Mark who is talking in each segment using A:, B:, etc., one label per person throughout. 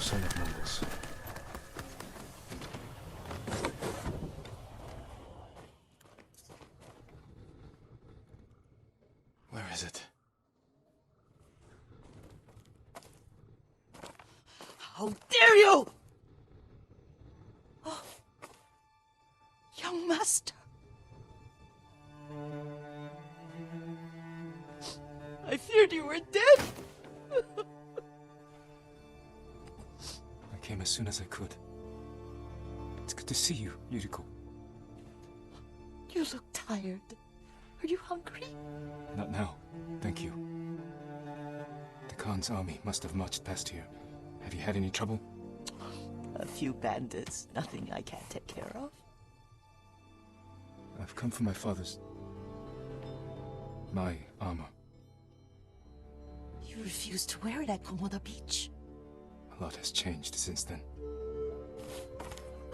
A: sign of Mongols. Where is it?
B: How dare you! Oh, young master. I feared you were dead.
A: I came as soon as I could. It's good to see you, Yuriko.
B: You look tired. Are you hungry?
A: Not now, thank you. The Khan's army must have marched past here. Have you had any trouble?
B: A few bandits. Nothing I can't take care of.
A: I've come for my father's... my armor.
B: You refused to wear it at Komoda Beach.
A: A lot has changed since then.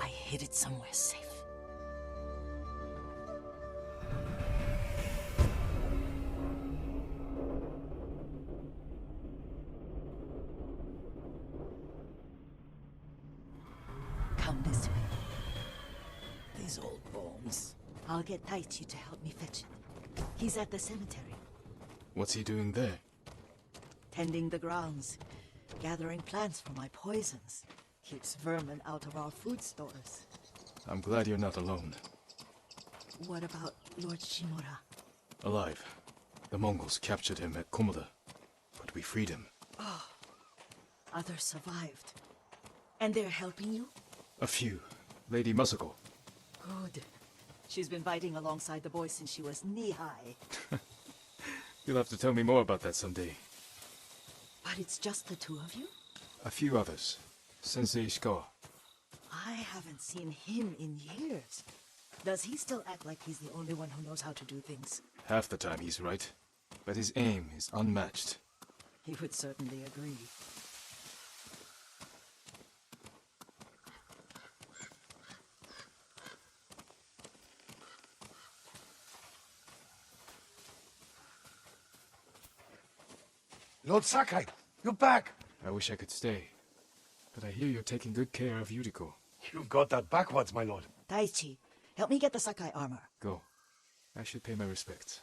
B: I hid it somewhere safe. Come this way. These old bones. I'll get Taichi to help me fetch it. He's at the cemetery.
A: What's he doing there?
B: Tending the grounds. Gathering plants for my poisons. Keeps vermin out of our food stores.
A: I'm glad you're not alone.
B: What about Lord Shimura?
A: Alive. The Mongols captured him at Komoda, but we freed him.
B: Oh, others survived. And they're helping you?
A: A few. Lady Masako.
B: Good. She's been fighting alongside the boy since she was knee-high.
A: You'll have to tell me more about that someday.
B: But it's just the two of you?
A: A few others. Sensei Ishikawa.
B: I haven't seen him in years. Does he still act like he's the only one who knows how to do things?
A: Half the time he's right, but his aim is unmatched.
B: He would certainly agree.
C: Lord Sakai, you're back.
A: I wish I could stay, but I hear you're taking good care of Yuriko.
C: You got that backwards, my lord.
B: Daichi, help me get the Sakai armor.
A: Go. I should pay my respects.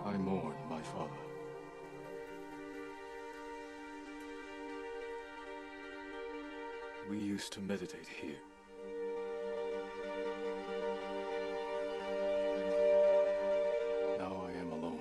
A: I mourn my father. We used to meditate here. Now I am alone.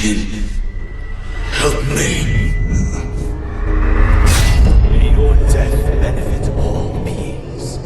D: Jin, help me.
E: May your death benefit all beings.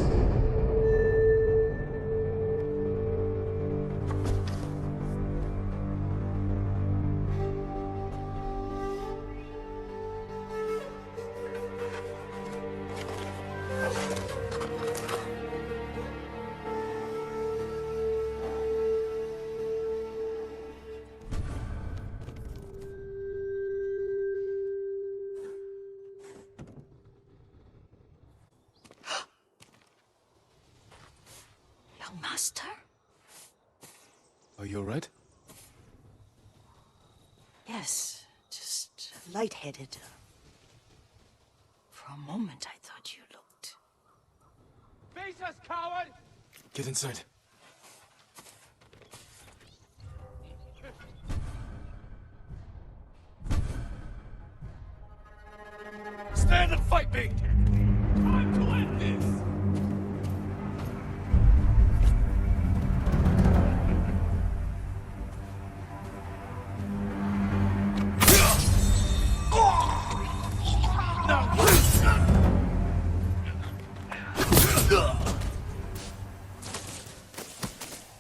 B: Young master?
A: Are you alright?
B: Yes, just lightheaded. For a moment, I thought you looked...
E: Face us, coward!
A: Get inside.
C: Stand and fight me!
E: Time to end this!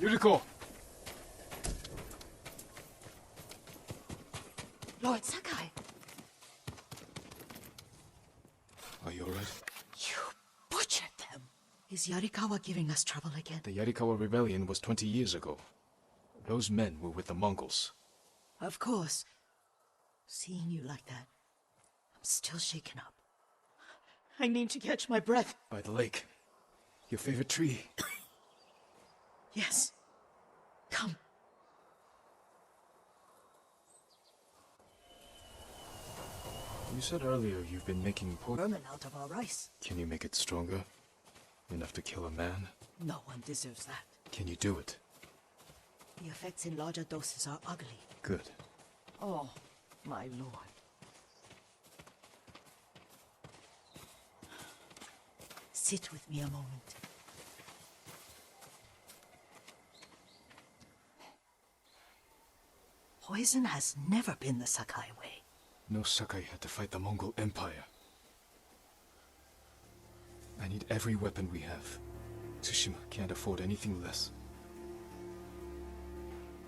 A: URIKO!
B: Lord Sakai,
A: Are you alright?
B: you butchered them. Is Yarikawa giving us trouble again?
A: The Yarikawa rebellion was 20 years ago. Those men were with the Mongols.
B: Of course. Seeing you like that, I'm still shaken up. I need to catch my breath.
A: By the lake. Your favorite tree.
B: Yes. Come.
A: You said earlier you've been making
B: Vermin out of our rice.
A: Can you make it stronger? Enough to kill a man?
B: No one deserves that.
A: Can you do it?
B: The effects in larger doses are ugly.
A: Good.
B: Oh, my lord. Sit with me a moment. Poison has never been the Sakai way.
A: No Sakai had to fight the Mongol Empire. I need every weapon we have. Tsushima can't afford anything less.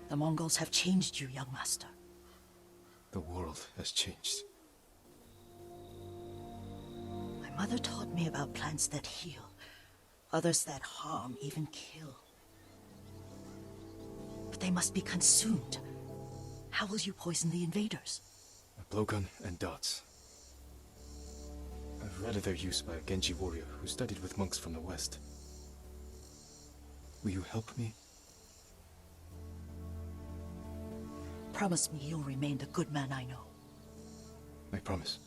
B: The Mongols have changed you, young master.
A: The world has changed.
B: My mother taught me about plants that heal, others that harm, even kill. But they must be consumed. How will you poison the invaders?
A: A blowgun and dots. I've read of their use by a Genji warrior who studied with monks from the west. Will you help me?
B: Promise me you'll remain the good man I know.
A: I promise.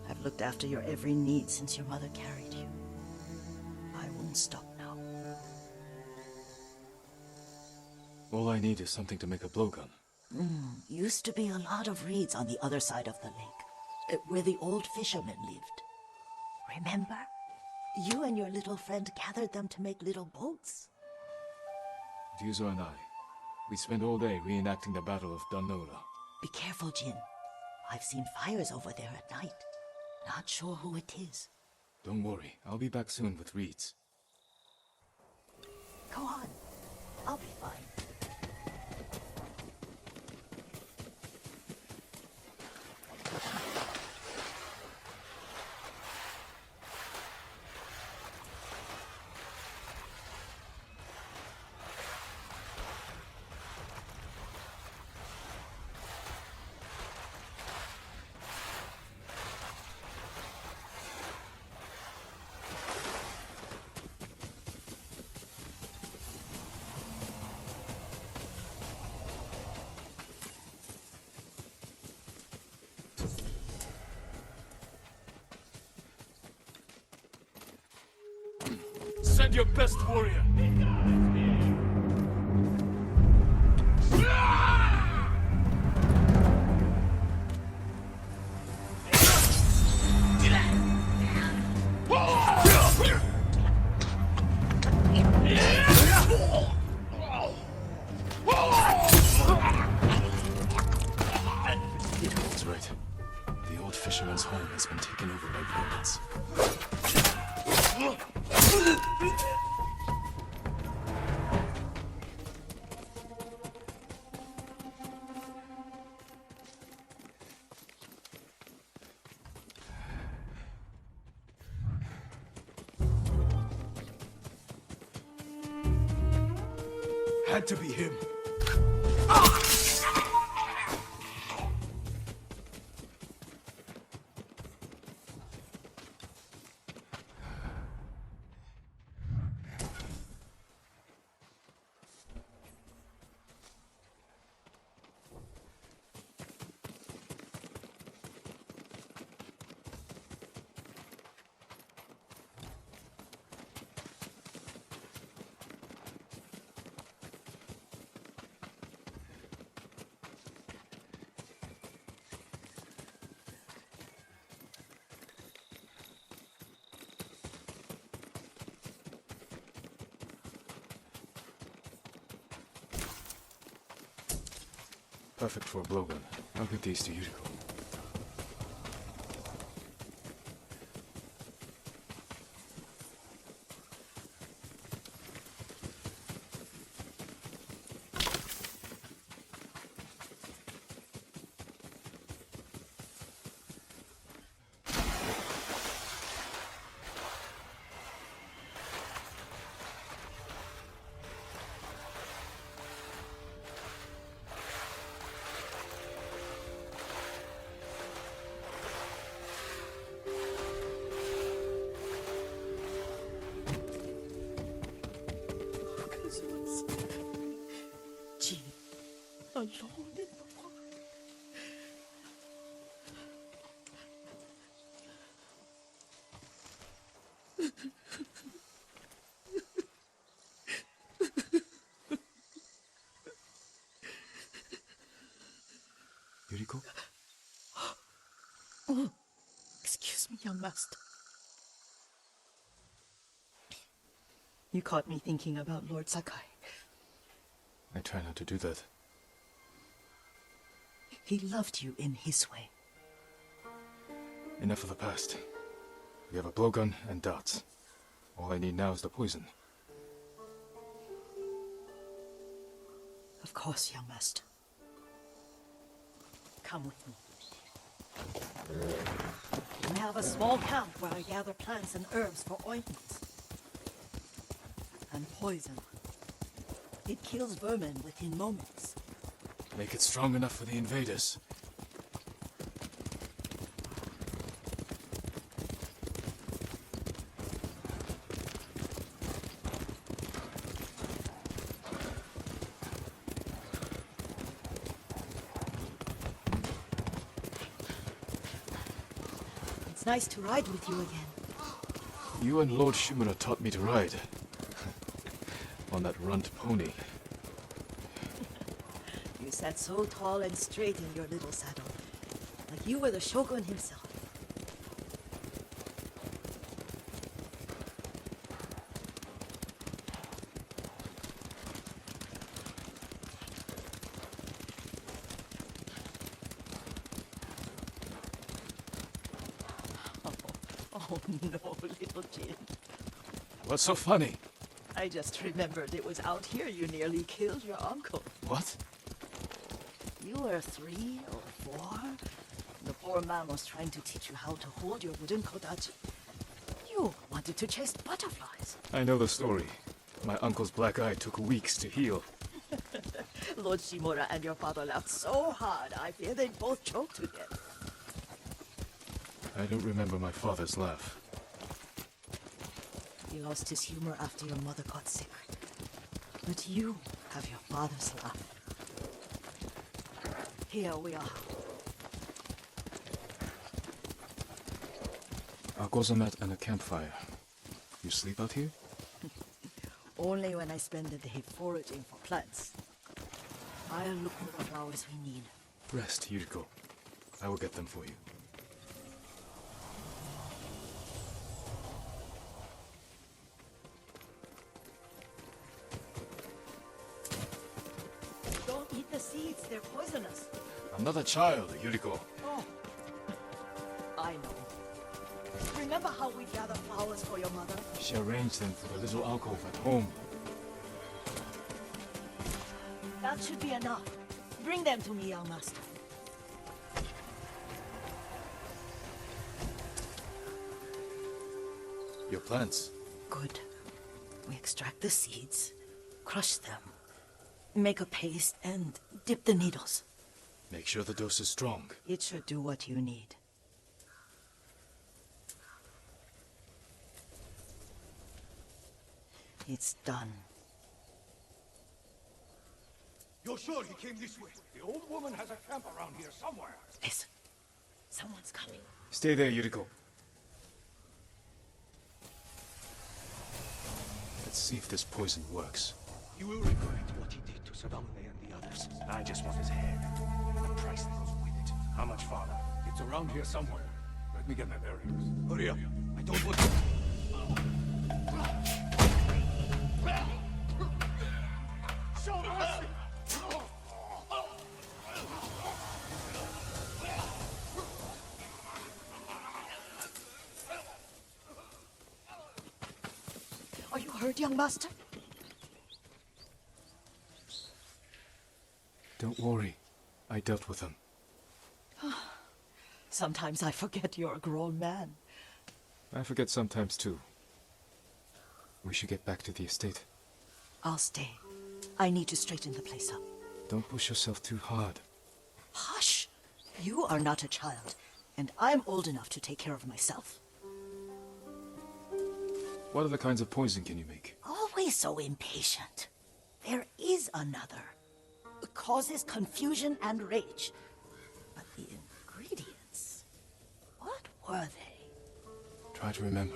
B: I've looked after your every need since your mother carried you. I won't stop now.
A: All I need is something to make a blowgun.
B: Used to be a lot of reeds on the other side of the lake, where the old fishermen lived. Remember? You and your little friend gathered them to make little boats.
A: Ryuzo and I, we spent all day reenacting the Battle of Danora.
B: Be careful, Jin. I've seen fires over there at night. Not sure who it is.
A: Don't worry, I'll be back soon with reeds.
B: Go on. I'll be fine.
C: Send your best warrior. Had to be him.
A: Perfect for a blowgun. I'll get these to Yuriko.
B: Jean, alone in the forest.
A: Yuriko?
B: Oh, excuse me, young master. You caught me thinking about Lord Sakai.
A: I try not to do that.
B: He loved you in his way.
A: Enough of the past. We have a blowgun and darts. All I need now is the poison.
B: Of course, young master. Come with me. I have a small camp where I gather plants and herbs for ointments. And poison. It kills vermin within moments.
A: Make it strong enough for the invaders.
B: It's nice to ride with you again.
A: You and Lord Shimura taught me to ride. On that runt pony.
B: You sat so tall and straight in your little saddle, like you were the shogun himself. Oh no, little Jin.
A: What's so funny?
B: I just remembered it was out here you nearly killed your uncle.
A: What?
B: You were 3 or 4. The poor man was trying to teach you how to hold your wooden kodachi. You wanted to chase butterflies.
A: I know the story. My uncle's black eye took weeks to heal.
B: Lord Shimura and your father laughed so hard, I fear they both choked to death.
A: I don't remember my father's laugh.
B: He lost his humor after your mother got sick. But you have your father's laugh. Here we are.
A: A gozamat and a campfire. You sleep out here?
B: Only when I spend the day foraging for plants. I'll look for the flowers we need.
A: Rest, Yuriko. I will get them for you.
B: Don't eat the seeds, they're poisonous.
A: I'm not a child, Yuriko.
B: Oh, I know. Remember how we gather flowers for your mother?
A: She arranged them for the little alcove at home.
B: That should be enough. Bring them to me, young master.
A: Your plants.
B: Good. We extract the seeds, crush them, Make a paste and dip the needles.
A: Make sure the dose is strong.
B: It should do what you need. It's done.
C: You're sure he came this way? The old woman has a camp around here somewhere.
B: Listen. Someone's coming.
A: Stay there, Yuriko. Let's see if this poison works.
C: You will regret what he did to Sadame and the others. I just want his head. The price that goes with it. How much farther? It's around here somewhere. Let me get my bearings. Hurry up. I don't want to... Show mercy!
B: Are you hurt, young master?
A: Don't worry. I dealt with them.
B: Sometimes I forget you're a grown man.
A: I forget sometimes too. We should get back to the estate.
B: I'll stay. I need to straighten the place up.
A: Don't push yourself too hard.
B: Hush! You are not a child, and I'm old enough to take care of myself.
A: What other kinds of poison can you make?
B: Always so impatient. There is another. It causes confusion and rage. But the ingredients... what were they?
A: Try to remember.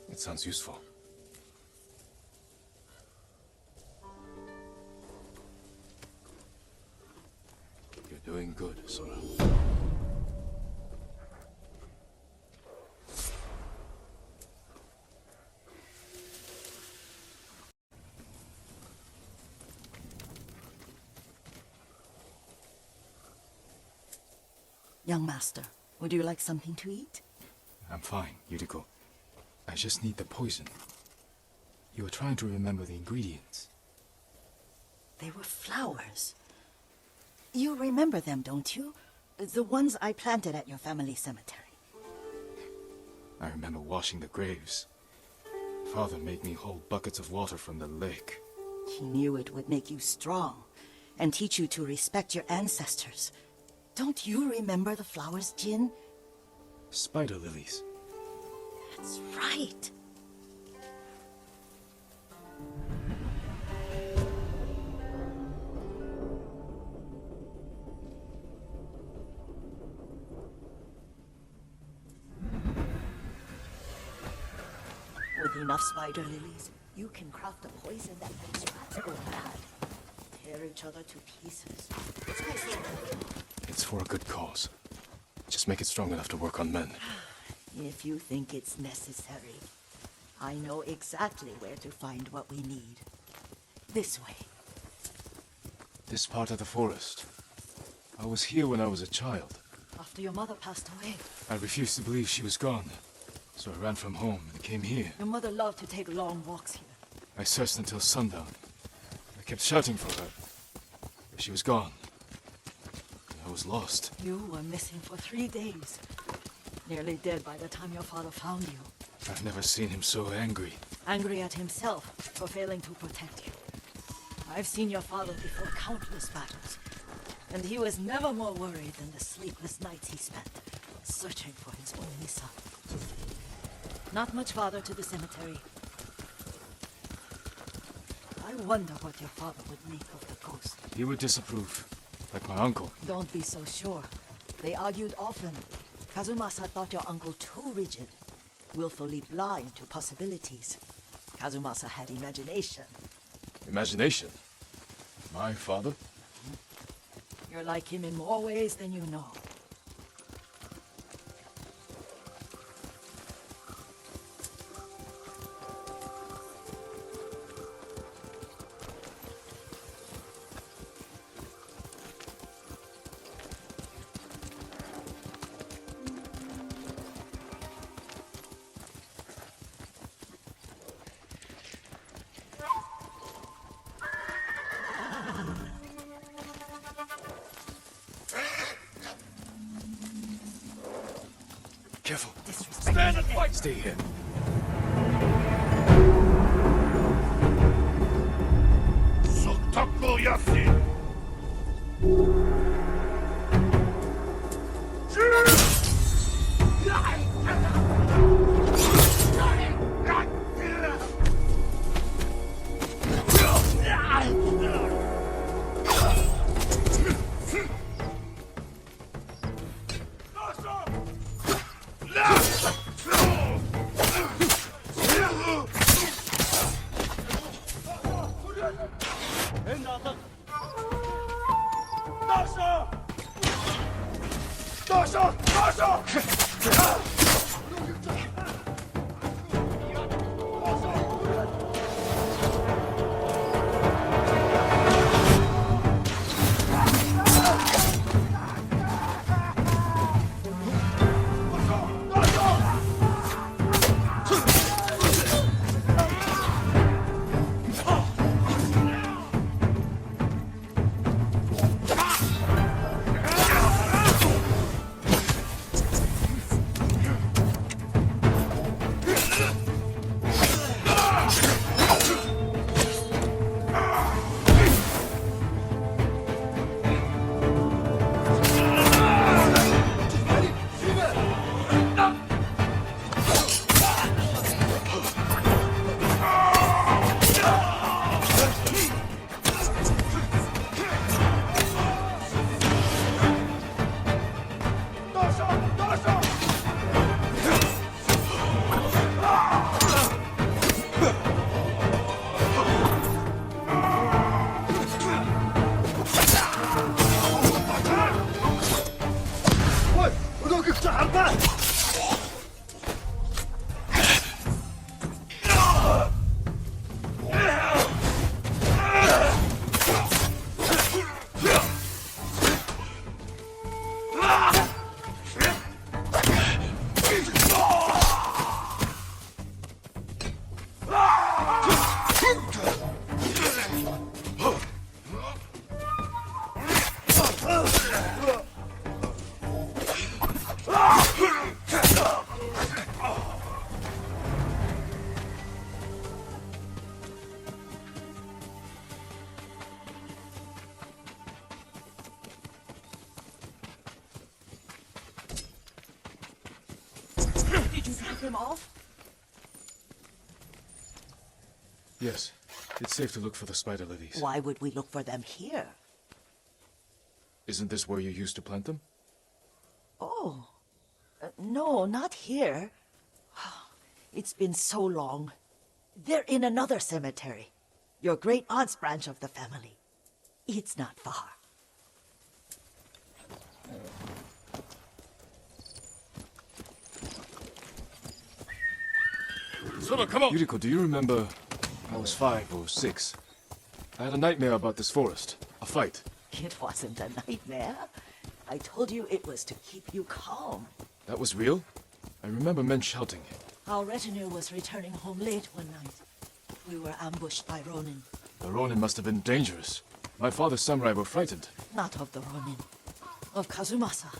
A: It sounds useful. You're doing good, Sora.
B: Young master, would you like something to eat?
A: I'm fine, Yuriko. I just need the poison. You were trying to remember the ingredients.
B: They were flowers. You remember them, don't you? The ones I planted at your family cemetery.
A: I remember washing the graves. Father made me hold buckets of water from the lake.
B: He knew it would make you strong and teach you to respect your ancestors. Don't you remember the flowers, Jin?
A: Spider lilies.
B: That's right. With enough spider lilies, you can craft a poison that makes rats go mad. Tear each other to pieces.
A: It's for a good cause. Just make it strong enough to work on men.
B: If you think it's necessary, I know exactly where to find what we need. This way.
A: This part of the forest. I was here when I was a child.
B: After your mother passed away,
A: I refused to believe she was gone. So I ran from home and came here.
B: your mother loved to take long walks here.
A: I searched until sundown. I kept shouting for her. But she was gone. I was lost.
B: You were missing for 3 days. Nearly dead by the time your father found you.
A: I've never seen him so angry.
B: Angry at himself for failing to protect you. I've seen your father before countless battles. And he was never more worried than the sleepless nights he spent searching for his only son. Not much farther to the cemetery. I wonder what your father would make of the ghost.
A: He would disapprove, like my uncle.
B: Don't be so sure. They argued often. Kazumasa thought your uncle too rigid, willfully blind to possibilities. Kazumasa had imagination.
A: Imagination? My father?
B: You're like him in more ways than you know.
A: Careful.
C: Stand and fight!
A: Stay here.
C: Suck Takoyaki!
B: Did you take them off?
A: Yes. It's safe to look for the spider lilies.
B: Why would we look for them here?
A: Isn't this where you used to plant them?
B: Oh. No, not here. It's been so long. They're in another cemetery. Your great aunt's branch of the family. It's not far.
A: Soda, come on! Yuriko, do you remember? I was 5 or 6. I had a nightmare about this forest. A fight.
B: It wasn't a nightmare. I told you it was to keep you calm.
A: That was real? I remember men shouting.
B: Our retinue was returning home late one night. We were ambushed by Ronin.
A: The Ronin must have been dangerous. My father's samurai were frightened.
B: Not of the Ronin. Of Kazumasa.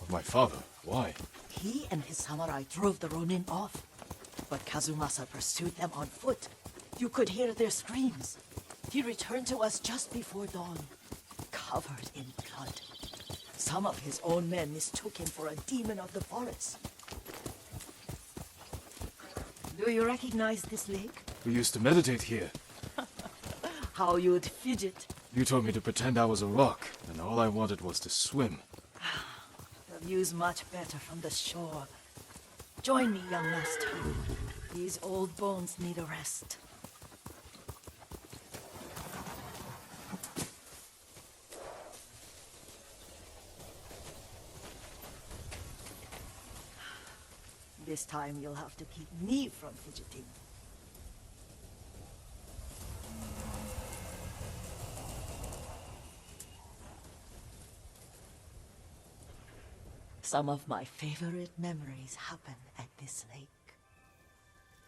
A: Of my father? Why?
B: He and his samurai drove the Ronin off. But Kazumasa pursued them on foot. You could hear their screams. He returned to us just before dawn, covered in blood. Some of his own men mistook him for a demon of the forest. Do you recognize this lake?
A: We used to meditate here.
B: How you'd fidget.
A: You told me to pretend I was a rock, and all I wanted was to swim.
B: The view's much better from the shore. Join me, young master. These old bones need a rest. This time you'll have to keep me from fidgeting. Some of my favorite memories happen at this lake.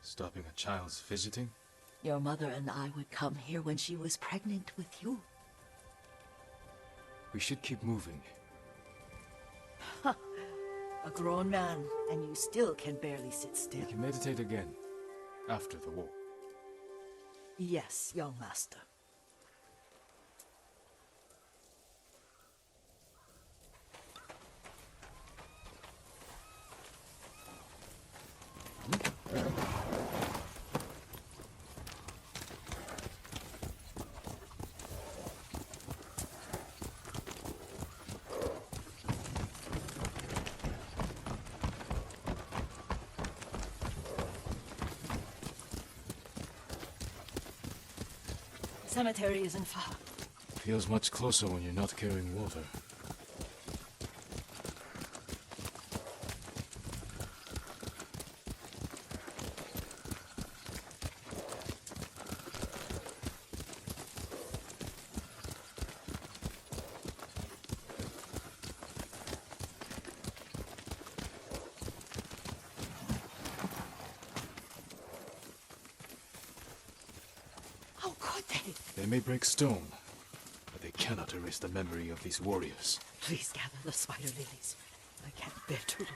A: Stopping a child's fidgeting?
B: Your mother and I would come here when she was pregnant with you.
A: We should keep moving.
B: A grown man, and you still can barely sit still.
A: We can meditate again, after the war.
B: Yes, young master. Cemetery isn't far.
A: Feels much closer when you're not carrying water.
B: How could they?
A: They may break stone, but they cannot erase the memory of these warriors.
B: Please gather the spider lilies. I can't bear to look.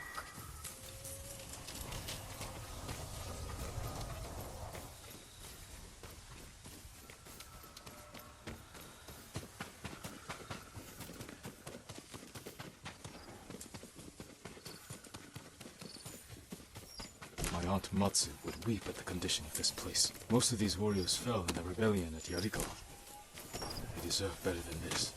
A: My aunt Matsu would weep at the condition of this place. Most of these warriors fell in the rebellion at URIKO. They deserve better than this.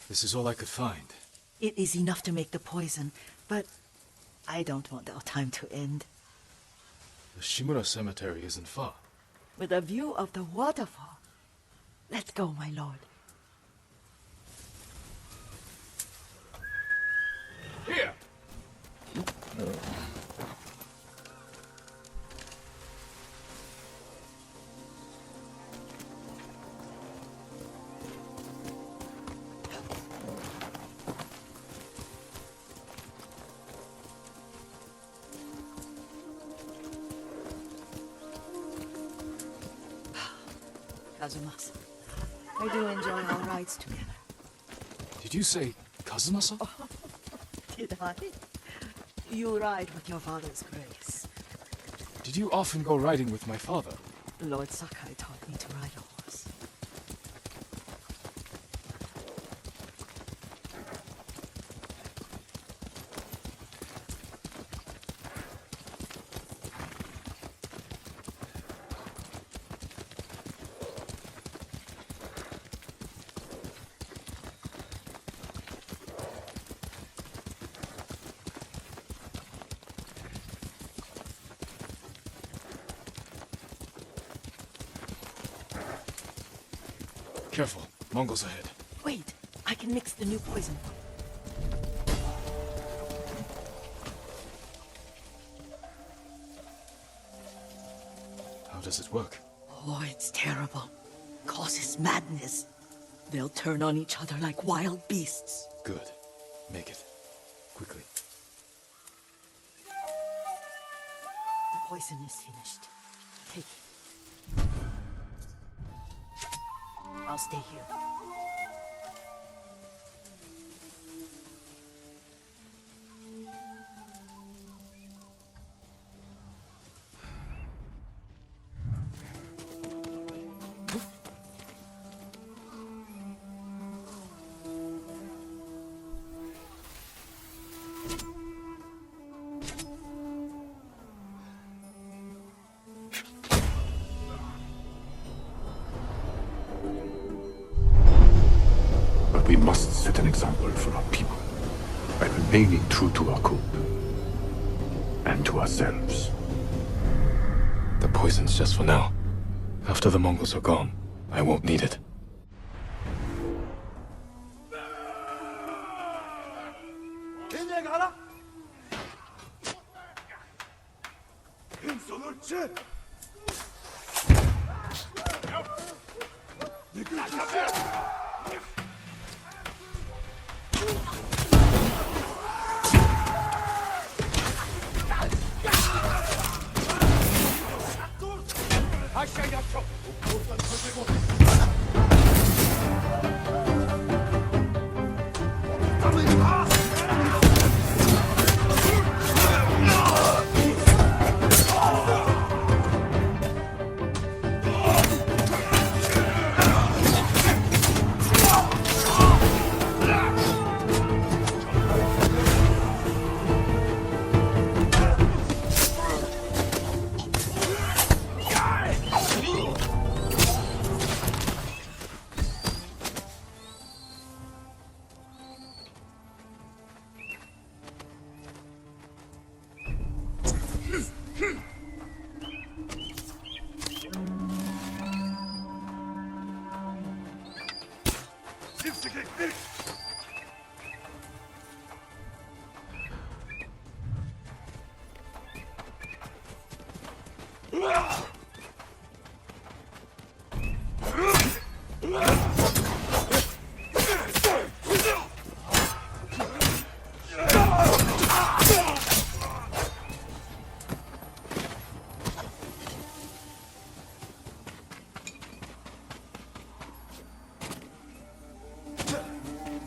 A: This is all I could find.
B: It is enough to make the poison, but I don't want our time to end.
A: The Shimura cemetery isn't far.
B: With a view of the waterfall. Let's go, my lord.
C: Here!
B: Kazumasa, I do enjoy our rides together.
A: Did you say Kazumasa?
B: Did I? You ride with your father's grace.
A: Did you often go riding with my father?
B: Lord Sakai taught me to ride a horse.
A: Careful, Mongols ahead.
B: Wait, I can mix the new poison.
A: How does it work?
B: Oh, it's terrible. Causes madness. They'll turn on each other like wild beasts.
A: Good. Make it. Quickly.
B: The poison is finished. Take it. I'll stay here.
C: We must set an example for our people by remaining true to our code and to ourselves.
A: The poison's just for now. After the Mongols are gone, I won't need it.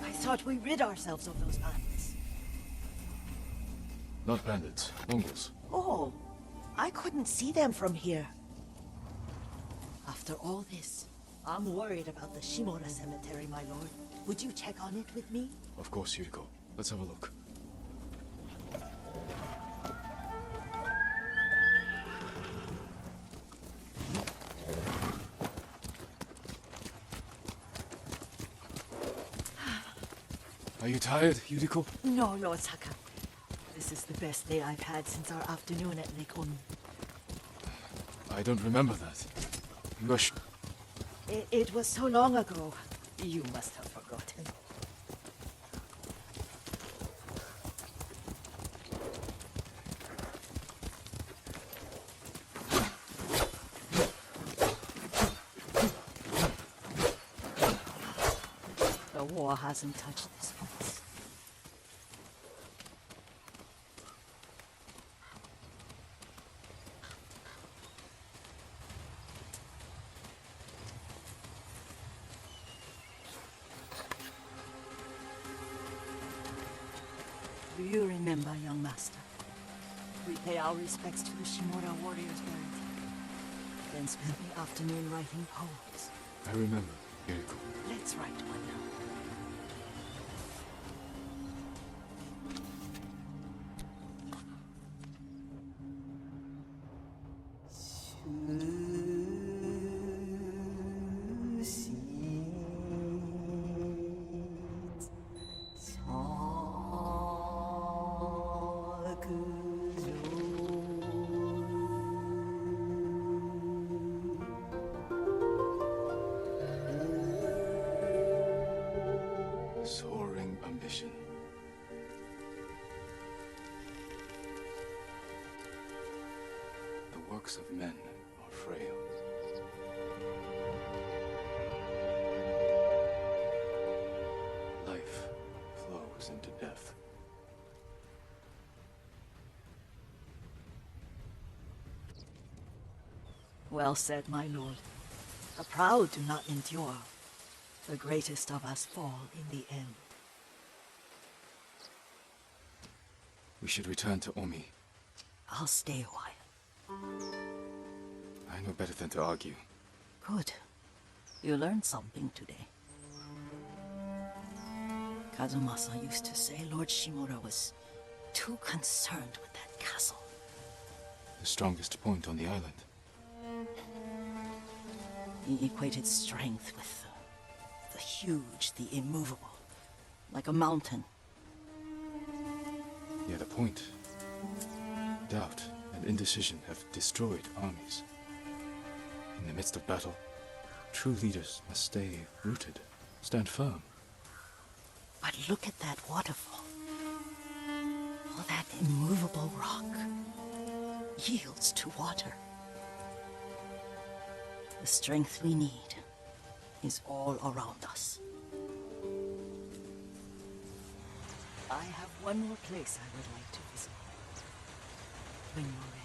B: I thought we rid ourselves of those bandits.
A: Not bandits, Mongols.
B: Oh, I couldn't see them from here. After all this, I'm worried about the Shimura cemetery, my lord. Would you check on it with me?
A: Of course, Yuriko. Let's have a look. Are you tired, Yuriko?
B: No, Lord Saka. This is the best day I've had since our afternoon at Lake Onu.
A: I don't remember that. You are
B: It was so long ago. You must have forgotten. The war hasn't touched this place. Do you remember, young master? We pay our respects to the Shimura warriors buried here, then spent the afternoon writing poems.
A: I remember, Yuriko.
B: Let's write one now.
A: Soaring ambition. The works of men are frail. Life flows into death.
B: Well said, my lord. The proud do not endure. The greatest of us fall in the end.
A: We should return to Omi.
B: I'll stay a while.
A: I know better than to argue.
B: Good. You learned something today. Kazumasa used to say Lord Shimura was too concerned with that castle.
A: The strongest point on the island.
B: He equated strength with the huge, the immovable, like a mountain.
A: Yet a point. Doubt and indecision have destroyed armies. In the midst of battle, true leaders must stay rooted, stand firm.
B: But look at that waterfall. All that immovable rock yields to water. The strength we need is all around us. I have one more place I would like to visit. When you're ready.